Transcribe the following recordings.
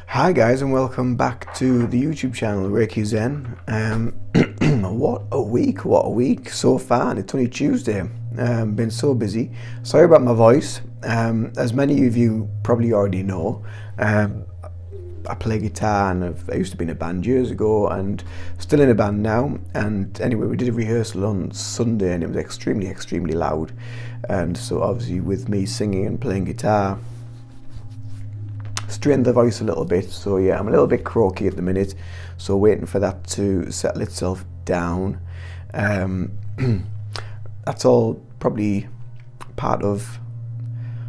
Hi guys, and welcome back to the YouTube channel Reiki Zen. What a week so far, and it's only Tuesday. Been so busy. Sorry about my voice. As many of you probably already know, I play guitar, and I used to be in a band years ago and still in a band now. And anyway, we did a rehearsal on Sunday and it was extremely loud. And so obviously with me singing and playing guitar, strained the voice a little bit. So yeah, I'm a little bit croaky at the minute, so waiting for that to settle itself down. That's all probably part of,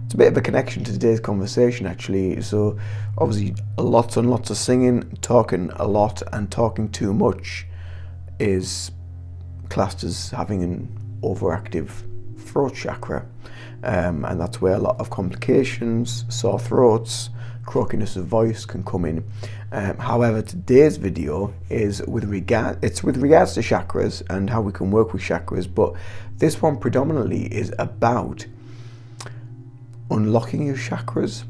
it's a bit of a connection to today's conversation actually. So obviously lots and lots of singing, talking a lot, and talking too much is classed as having an overactive throat chakra, and that's where a lot of complications, sore throats, croakiness of voice can come in. However, today's video is with regards to chakras and how we can work with chakras, but this one predominantly is about unlocking your chakras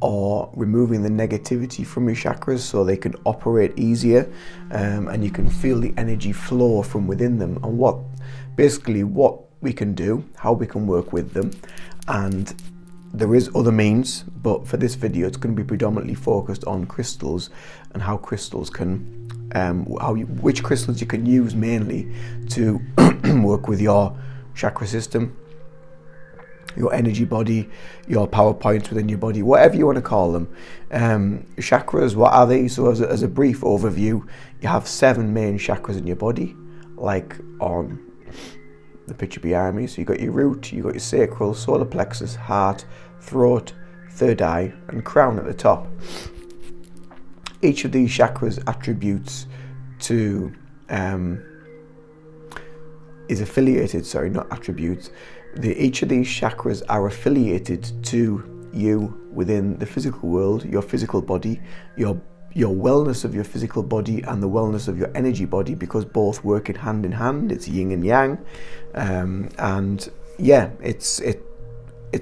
or removing the negativity from your chakras so they can operate easier, and you can feel the energy flow from within them, and what we can do, how we can work with them. And there is other means, but for this video it's going to be predominantly focused on crystals and how crystals can, which crystals you can use mainly to work with your chakra system, your energy body, your power points within your body, whatever you want to call them. Chakras, what are they? So as a brief overview, you have 7 main chakras in your body, like on the picture behind me. So you've got your root, you've got your sacral, solar plexus, heart, throat, third eye, and crown at the top. Each of these chakras attributes to, is affiliated, sorry, not attributes. Each of these chakras are affiliated to you within the physical world, your physical body, your wellness of your physical body and the wellness of your energy body, because both work in hand. It's yin and yang, and yeah, it's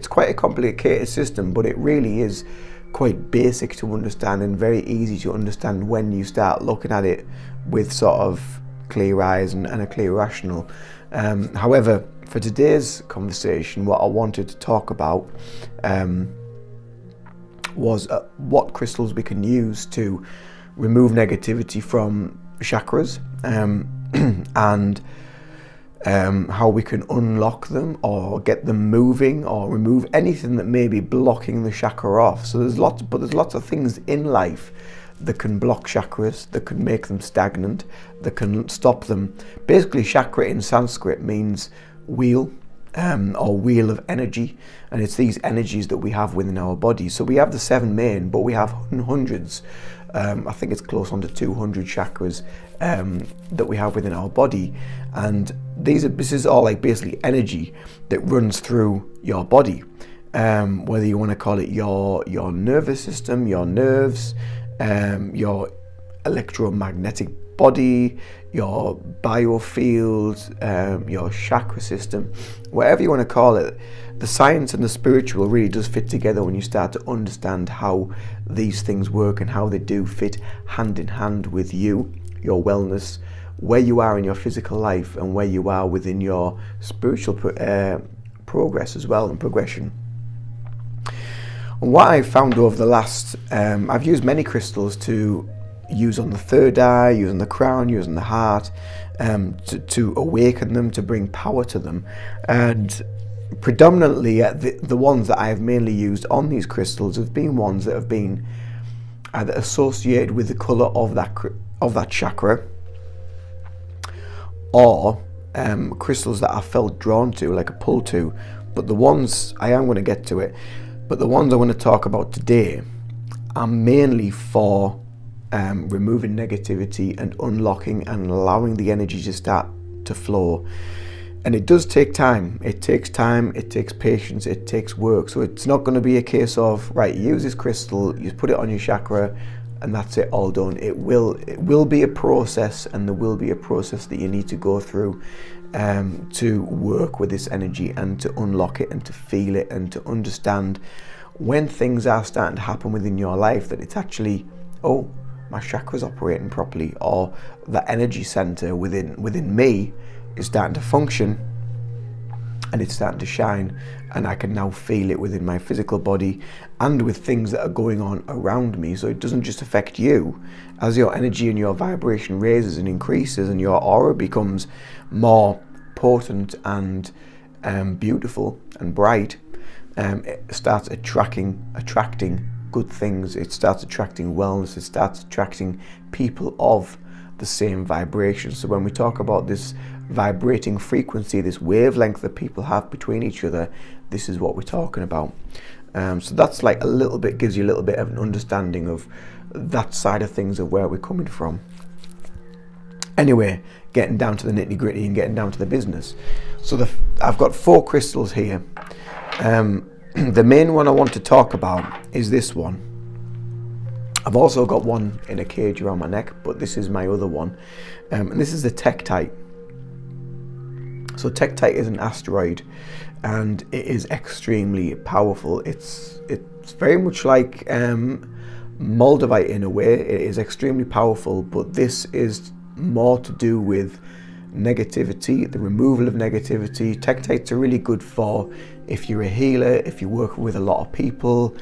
quite a complicated system, but it really is quite basic to understand and very easy to understand when you start looking at it with sort of clear eyes and a clear rational. However, for today's conversation, what I wanted to talk about was what crystals we can use to remove negativity from chakras, and how we can unlock them or get them moving or remove anything that may be blocking the chakra off. So there's lots of things in life that can block chakras, that can make them stagnant, that can stop them. Basically, chakra in Sanskrit means wheel, or wheel of energy, and it's these energies that we have within our body. So we have the 7 main, but we have hundreds, I think it's close on to 200 chakras that we have within our body, and this is all like basically energy that runs through your body, whether you want to call it your nervous system, your nerves, your electromagnetic body, your biofield, your chakra system, whatever you want to call it. The science and the spiritual really does fit together when you start to understand how these things work and how they do fit hand in hand with you, your wellness, where you are in your physical life and where you are within your spiritual progress as well, and progression. And what I've found over the last, I've used many crystals to use on the third eye, use on the crown, use on the heart, to awaken them, to bring power to them. And predominantly the ones that I have mainly used on these crystals have been ones that have been either associated with the colour of that chakra, or crystals that I felt drawn to, like a pull to. But the ones, I am going to get to it, but the ones I want to talk about today are mainly for removing negativity and unlocking and allowing the energy to start to flow. And it does take time. It takes patience, it takes work. So it's not going to be a case of, right, use this crystal, you put it on your chakra and that's it, all done. It will be a process, and there will be a process that you need to go through to work with this energy and to unlock it and to feel it and to understand when things are starting to happen within your life, that it's actually, oh, my chakra's operating properly, or the energy center within me is starting to function and it's starting to shine, and I can now feel it within my physical body and with things that are going on around me. So it doesn't just affect you. As your energy and your vibration raises and increases and your aura becomes more potent and beautiful and bright, it starts attracting good things. It starts attracting wellness. It starts attracting people of the same vibration. So when we talk about this vibrating frequency, this wavelength that people have between each other, this is what we're talking about. So that's like a little bit, gives you a little bit of an understanding of that side of things, of where we're coming from. Anyway, getting down to the nitty gritty and getting down to the business. So I've got 4 crystals here. The main one I want to talk about is this one. I've also got one in a cage around my neck, but this is my other one. And this is the Tektite. So Tektite is an asteroid, and it is extremely powerful. It's very much like Moldavite in a way. It is extremely powerful, but this is more to do with negativity, the removal of negativity. Tektites are really good for if you're a healer, if you work with a lot of people.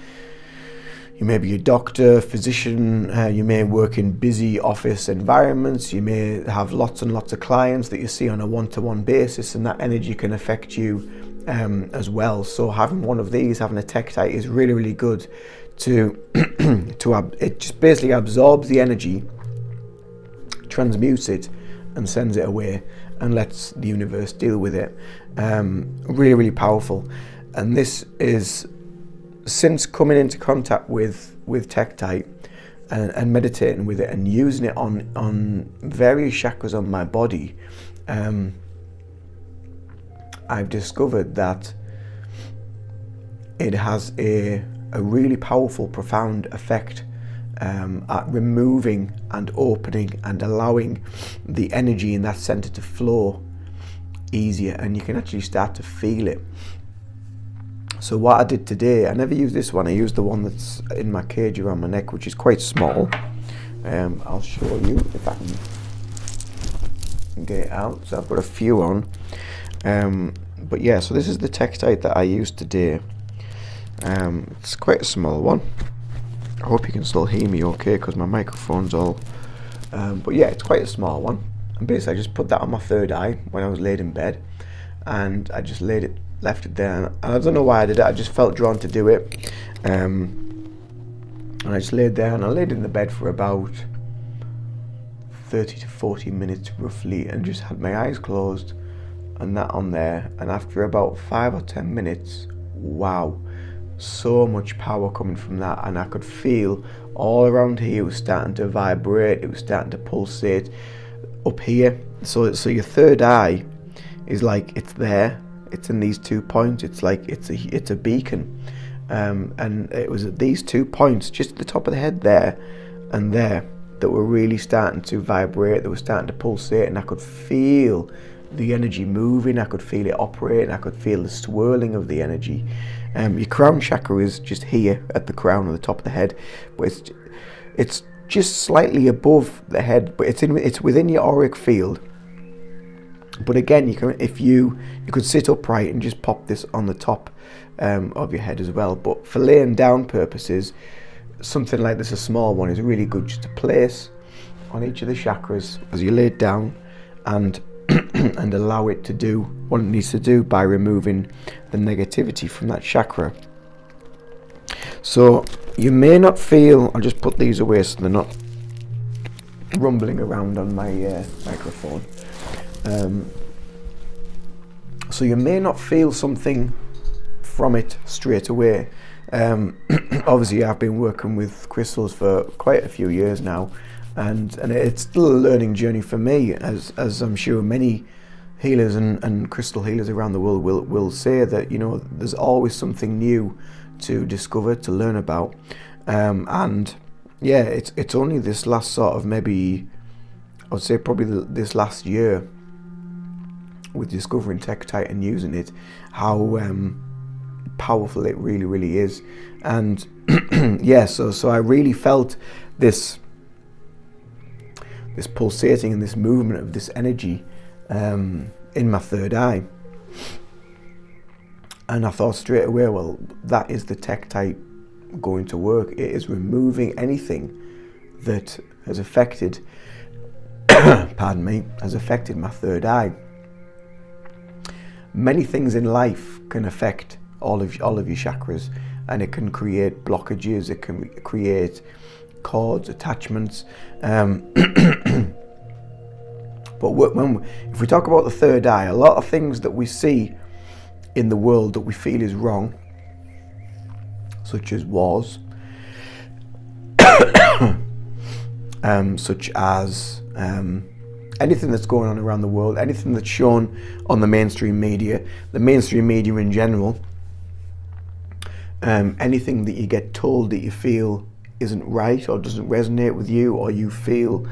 You may be a doctor, physician, you may work in busy office environments, you may have lots and lots of clients that you see on a one-to-one basis, and that energy can affect you as well. So having one of these, having a Tektite, is really, really good to it just basically absorbs the energy, transmutes it, and sends it away and lets the universe deal with it. Really, really powerful. And this is, since coming into contact with Tektite and meditating with it and using it on various chakras on my body, I've discovered that it has a really powerful, profound effect at removing and opening and allowing the energy in that center to flow easier, and you can actually start to feel it. So what I did today, I never used this one, I used the one that's in my cage around my neck, which is quite small. I'll show you if I can get it out. So I've got a few on. But yeah, so this is the Tektite that I used today. It's quite a small one. I hope you can still hear me okay, because my microphone's all... but yeah, it's quite a small one. And basically I just put that on my third eye when I was laid in bed. And I just left it there, and I don't know why I did it. I just felt drawn to do it, and I just laid there, and I laid in the bed for about 30 to 40 minutes roughly, and just had my eyes closed and that on there. And after about 5 or 10 minutes, wow, so much power coming from that, and I could feel all around here. It was starting to vibrate, it was starting to pulsate up here. So your third eye is like, it's there. It's in these 2 points. It's like it's a beacon, and it was at these 2 points, just at the top of the head there and there, that were really starting to vibrate. They were starting to pulsate, and I could feel the energy moving. I could feel it operating. I could feel the swirling of the energy. Your crown chakra is just here at the crown of the top of the head, but it's just slightly above the head, but it's within your auric field. But again, you could sit upright and just pop this on the top of your head as well. But for laying down purposes, something like this, a small one, is really good just to place on each of the chakras as you lay it down, and and allow it to do what it needs to do by removing the negativity from that chakra. So you may not feel, I'll just put these away so they're not rumbling around on my microphone. So you may not feel something from it straight away. Obviously I've been working with crystals for quite a few years now, and it's still a learning journey for me, as I'm sure many healers and crystal healers around the world will say, that there's always something new to discover, to learn about. And yeah, it's only this last sort of, maybe I would say probably this last year, with discovering Tektite and using it, how powerful it really, really is. And yeah, so I really felt this pulsating and this movement of this energy in my third eye. And I thought straight away, well, that is the Tektite going to work. It is removing anything that has affected pardon me, has affected my third eye. Many things in life can affect all of your chakras, and it can create blockages, it can create cords, attachments. But if we talk about the third eye, a lot of things that we see in the world that we feel is wrong, such as wars, such as anything that's going on around the world, anything that's shown on the mainstream media in general, anything that you get told that you feel isn't right or doesn't resonate with you, or you feel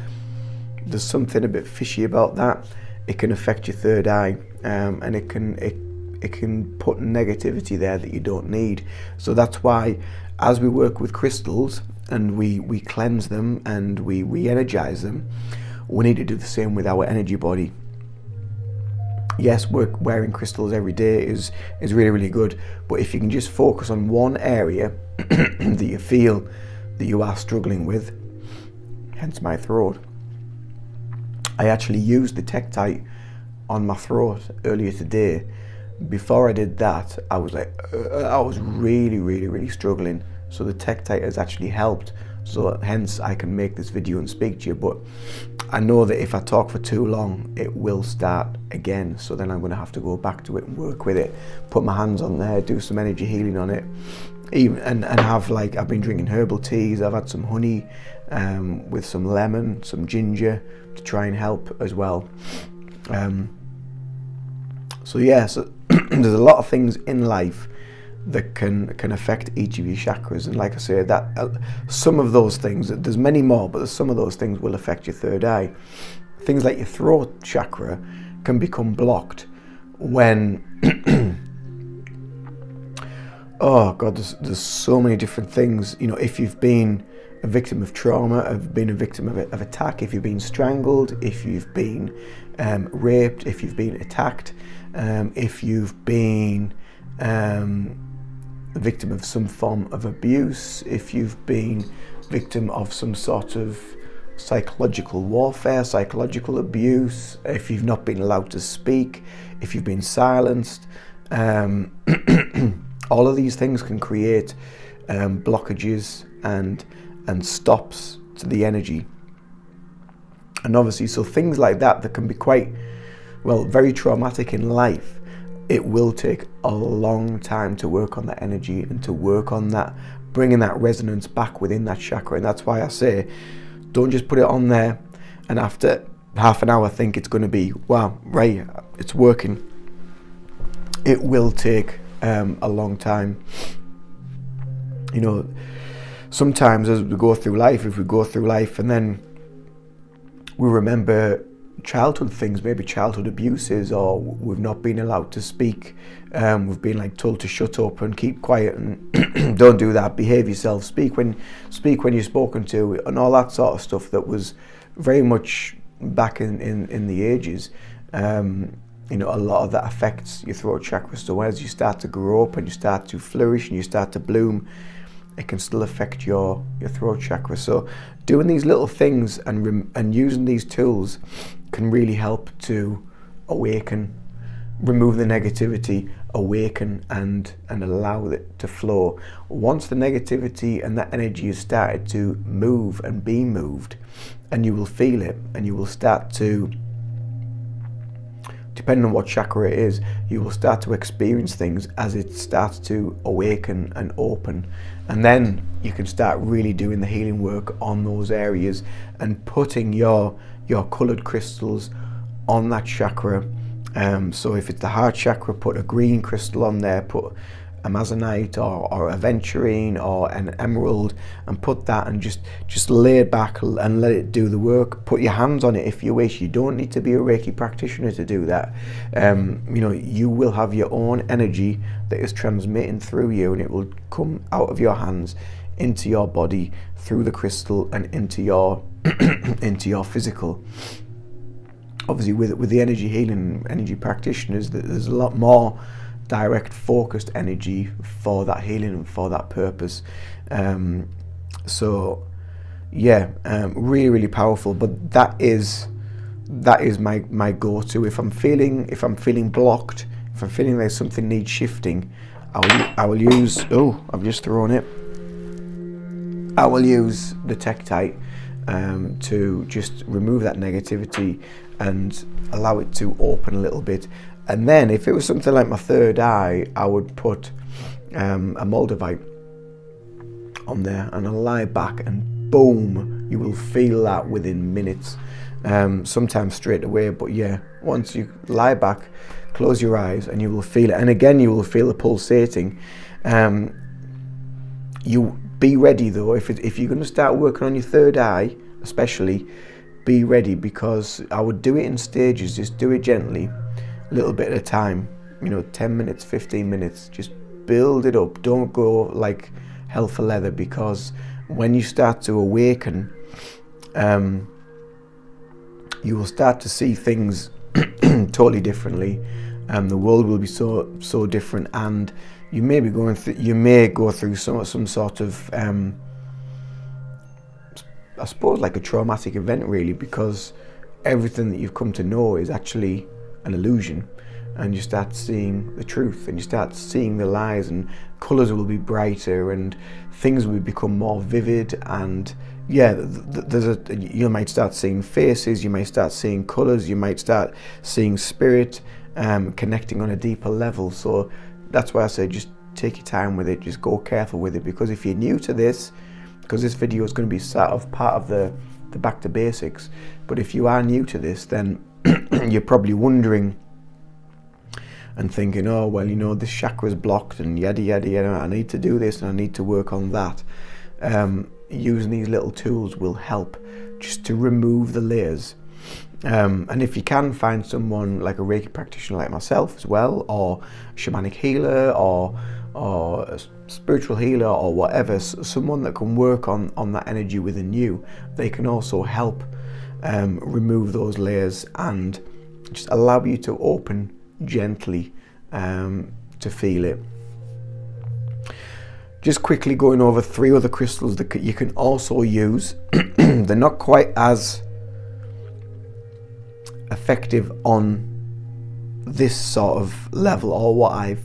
there's something a bit fishy about that, it can affect your third eye, and it can put negativity there that you don't need. So that's why, as we work with crystals and we cleanse them and we re-energize them, we need to do the same with our energy body. Yes, wearing crystals every day is really, really good, but if you can just focus on one area that you feel that you are struggling with, hence my throat. I actually used the Tektite on my throat earlier today. Before I did that, I was really, really, really struggling. So the Tektite has actually helped. So hence I can make this video and speak to you. But I know that if I talk for too long, it will start again. So then I'm going to have to go back to it and work with it, put my hands on there, do some energy healing on it, and have, like, I've been drinking herbal teas. I've had some honey with some lemon, some ginger to try and help as well. So yeah, so there's a lot of things in life that can affect each of your chakras, and like I say, that some of those things, there's many more, but some of those things will affect your third eye. Things like your throat chakra can become blocked when oh god, there's so many different things. You know, if you've been a victim of trauma, have been a victim of attack, if you've been strangled, if you've been raped, if you've been attacked, if you've been a victim of some form of abuse, if you've been victim of some sort of psychological warfare, psychological abuse, if you've not been allowed to speak, if you've been silenced, all of these things can create blockages and stops to the energy. And obviously, so things like that can be quite, well, very traumatic in life. It will take a long time to work on that energy and to work on that, bringing that resonance back within that chakra. And that's why I say, don't just put it on there and after half an hour think it's going to be, wow, right, it's working. It will take a long time. You know, sometimes as we go through life, if we go through life and then we remember childhood things, maybe childhood abuses, or we've not been allowed to speak, we've been like told to shut up and keep quiet and don't do that, behave yourself, speak when you're spoken to, and all that sort of stuff that was very much back in the ages. You know, a lot of that affects your throat chakra. So as you start to grow up and you start to flourish and you start to bloom, it can still affect your throat chakra. So doing these little things and using these tools can really help to awaken, remove the negativity, awaken and allow it to flow. Once the negativity and that energy has started to move and be moved, and you will feel it, and you will start to, depending on what chakra it is, you will start to experience things as it starts to awaken and open. And then you can start really doing the healing work on those areas and putting your coloured crystals on that chakra. So if it's the heart chakra, put a green crystal on there, put amazonite or aventurine or an emerald, and put that and just lay it back and let it do the work. Put your hands on it if you wish. You don't need to be a Reiki practitioner to do that. You will have your own energy that is transmitting through you, and it will come out of your hands into your body through the crystal and into your into your physical. Obviously, with the energy healing, energy practitioners, there's a lot more direct, focused energy for that healing and for that purpose. Really, really powerful. But that is my go-to. If I'm feeling blocked, if I'm feeling like something needs shifting, I will use. Oh, I've just thrown it. I will use the Tektite to just remove that negativity and allow it to open a little bit. And then if it was something like my third eye, I would put a Moldavite on there, and I'll lie back, and boom, you will feel that within minutes, sometimes straight away. But yeah, once you lie back, close your eyes, and you will feel it. And again, you will feel the pulsating. You be ready though, if you're going to start working on your third eye especially, be ready, because I would do it in stages. Just do it gently, a little bit at a time, 10 minutes, 15 minutes, just build it up. Don't go like hell for leather, because when you start to awaken, you will start to see things totally differently, and the world will be so different, and you may go through some sort of I suppose like a traumatic event, really, because everything that you've come to know is actually an illusion, and you start seeing the truth, and you start seeing the lies, and colours will be brighter, and things will become more vivid, and yeah, you might start seeing faces, you might start seeing colours, you might start seeing spirit, connecting on a deeper level. So that's why I say just take your time with it, just go careful with it, because if you're new to this, because this video is going to be sort of part of the back to basics, but if you are new to this, then you're probably wondering and thinking, oh well, this chakra is blocked and yada yada yada, I need to do this and I need to work on that. Using these little tools will help just to remove the layers. And if you can find someone like a Reiki practitioner like myself as well, or shamanic healer, or a spiritual healer, or whatever, someone that can work on that energy within you, they can also help remove those layers and just allow you to open gently to feel it. Just quickly going over 3 other crystals that you can also use. They're not quite as effective on this sort of level, or what I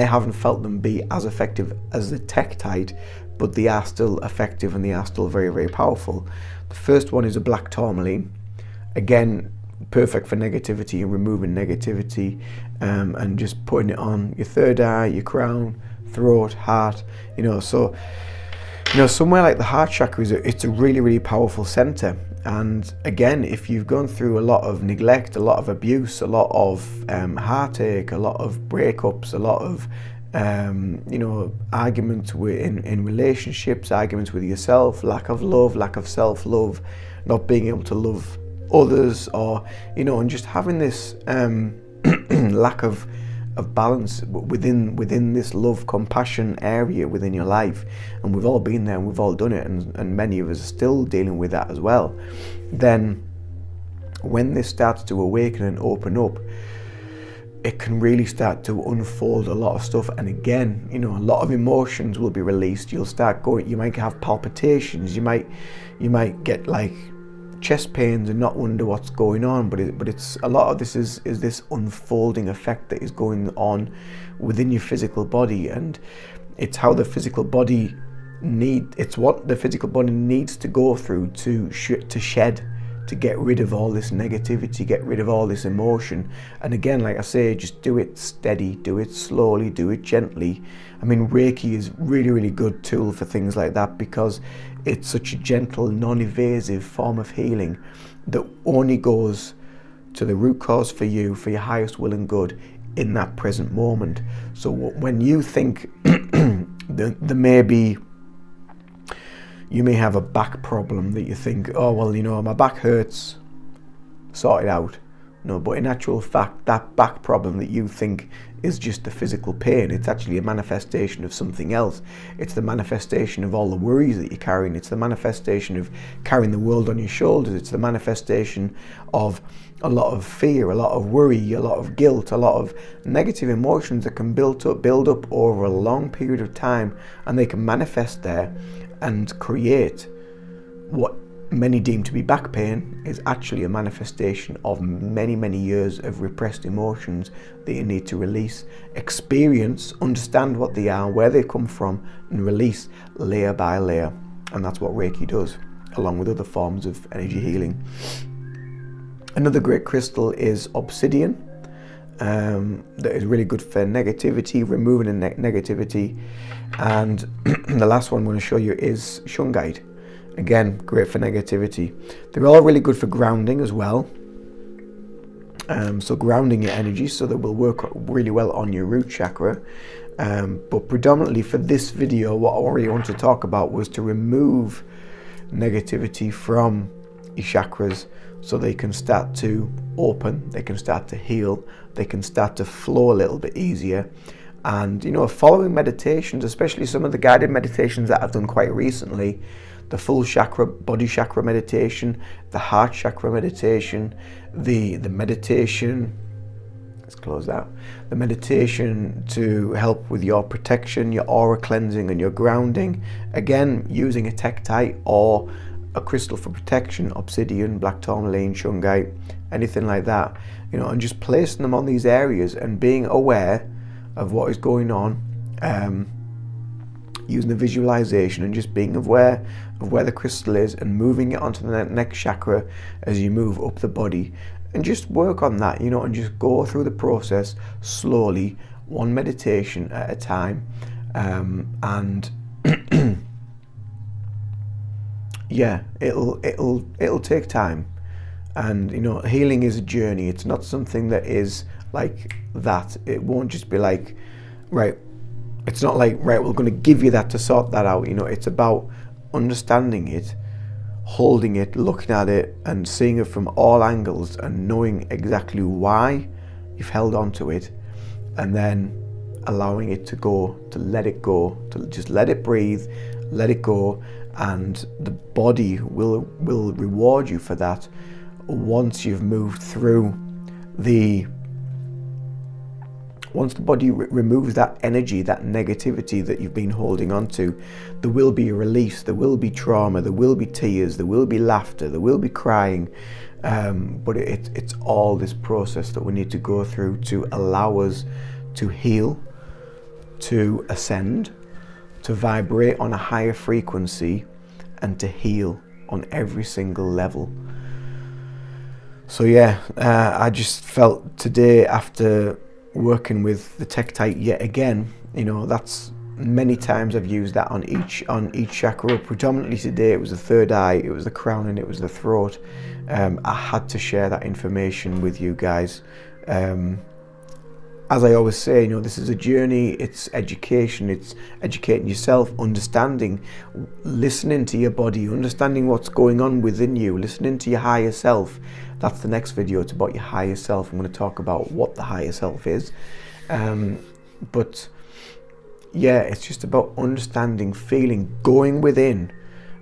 haven't felt them be as effective as the Tektite, but they are still effective and they are still very, very powerful. The first one is a black Tourmaline. Again, perfect for negativity and removing negativity, and just putting it on your third eye, your crown, throat, heart, so somewhere like the heart chakra it's a really, really powerful center. And again, if you've gone through a lot of neglect, a lot of abuse, a lot of heartache, a lot of breakups, a lot of arguments in relationships, arguments with yourself, lack of love, lack of self-love, not being able to love others, or and just having this lack of balance within this love, compassion area within your life, and we've all been there and we've all done it, and many of us are still dealing with that as well. Then when this starts to awaken and open up, it can really start to unfold a lot of stuff. And again, a lot of emotions will be released. You'll start going, you might have palpitations, you might get like chest pains and not wonder what's going on, but it's a lot of this is this unfolding effect that is going on within your physical body, and it's how the physical body what the physical body needs to go through to shed, to get rid of all this negativity, get rid of all this emotion. And again, like I say, just do it steady, do it slowly, do it gently. I mean, Reiki is really, really good tool for things like that, because it's such a gentle, non-invasive form of healing that only goes to the root cause for you, for your highest will and good, in that present moment. So when you think there may be, you may have a back problem that you think, oh well, you know, my back hurts, sort it out. No, but in actual fact, that back problem that you think is just the physical pain, it's actually a manifestation of something else. It's the manifestation of all the worries that you're carrying. It's the manifestation of carrying the world on your shoulders. It's the manifestation of a lot of fear, a lot of worry, a lot of guilt, a lot of negative emotions that can build up over a long period of time, and they can manifest there and create what many deem to be back pain is actually a manifestation of many, many years of repressed emotions that you need to release, experience, understand what they are, where they come from, and release layer by layer. And that's what Reiki does, along with other forms of energy healing. Another great crystal is Obsidian, that is really good for negativity, removing negativity. And the last one I'm going to show you is Shungite. Again, great for negativity. They're all really good for grounding as well. So grounding your energy, so that will work really well on your root chakra. But predominantly for this video, what I really want to talk about was to remove negativity from your chakras, so they can start to open, they can start to heal, they can start to flow a little bit easier. And you know, following meditations, especially some of the guided meditations that I've done quite recently, the full chakra, body chakra meditation, the heart chakra meditation, the meditation, let's close that, the meditation to help with your protection, your aura cleansing and your grounding, again using a Tektite or a crystal for protection, Obsidian, black tourmaline, Shungite, anything like that, you know, and just placing them on these areas and being aware of what is going on, using the visualization and just being aware of where the crystal is and moving it onto the next chakra as you move up the body, and just work on that, you know, and just go through the process slowly, one meditation at a time. And yeah, it'll take time. And you know, healing is a journey. It's not something that is like that. It won't just be like, right, it's not like, right, we're going to give you that to sort that out. You know, it's about understanding it, holding it, looking at it and seeing it from all angles and knowing exactly why you've held on to it, and then allowing it to go, to let it go, to just let it breathe, let it go. And the body will reward you for that once you've moved through once the body removes that energy, that negativity that you've been holding on to. There will be a release, there will be trauma, there will be tears, there will be laughter, there will be crying, but it's all this process that we need to go through to allow us to heal, to ascend, to vibrate on a higher frequency, and to heal on every single level. So yeah, I just felt today, after working with the Tektite yet again, you know, that's many times I've used that on each chakra. Predominantly today it was the third eye, it was the crown, and it was the throat. I had to share that information with you guys. As I always say, you know, this is a journey, it's education, it's educating yourself, understanding, listening to your body, understanding what's going on within you, listening to your higher self. That's the next video, it's about your higher self. I'm going to talk about what the higher self is. But yeah, it's just about understanding, feeling, going within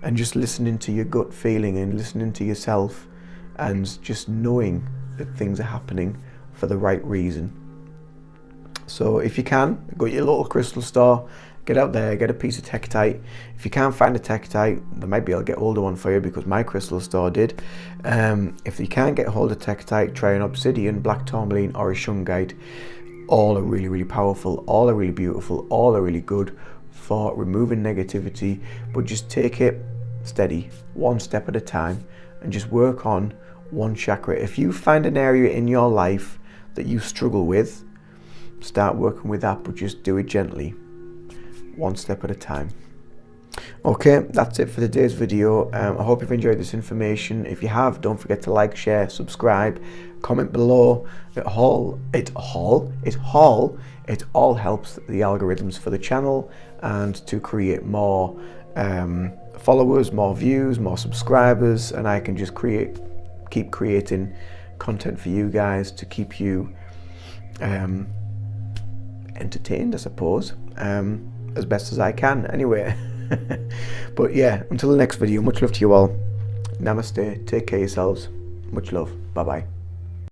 and just listening to your gut feeling and listening to yourself, and just knowing that things are happening for the right reason. So if you can, go to your local crystal store, get out there, get a piece of Tektite. If you can't find a Tektite, they might be able to get hold of one for you, because my crystal store did. If you can't get hold of Tektite, try an Obsidian, black tourmaline, or a Shungite. All are really, really powerful, all are really beautiful, all are really good for removing negativity, but just take it steady, one step at a time, and just work on one chakra. If you find an area in your life that you struggle with, start working with that, but just do it gently, one step at a time. Okay, that's it for today's video. I hope you've enjoyed this information. If you have, don't forget to like, share, subscribe, comment below. It all helps the algorithms for the channel and to create more followers, more views, more subscribers, and I can just keep creating content for you guys to keep you entertained, I suppose, as best as I can anyway. But yeah, until the next video, much love to you all. Namaste, take care of yourselves, much love, bye bye.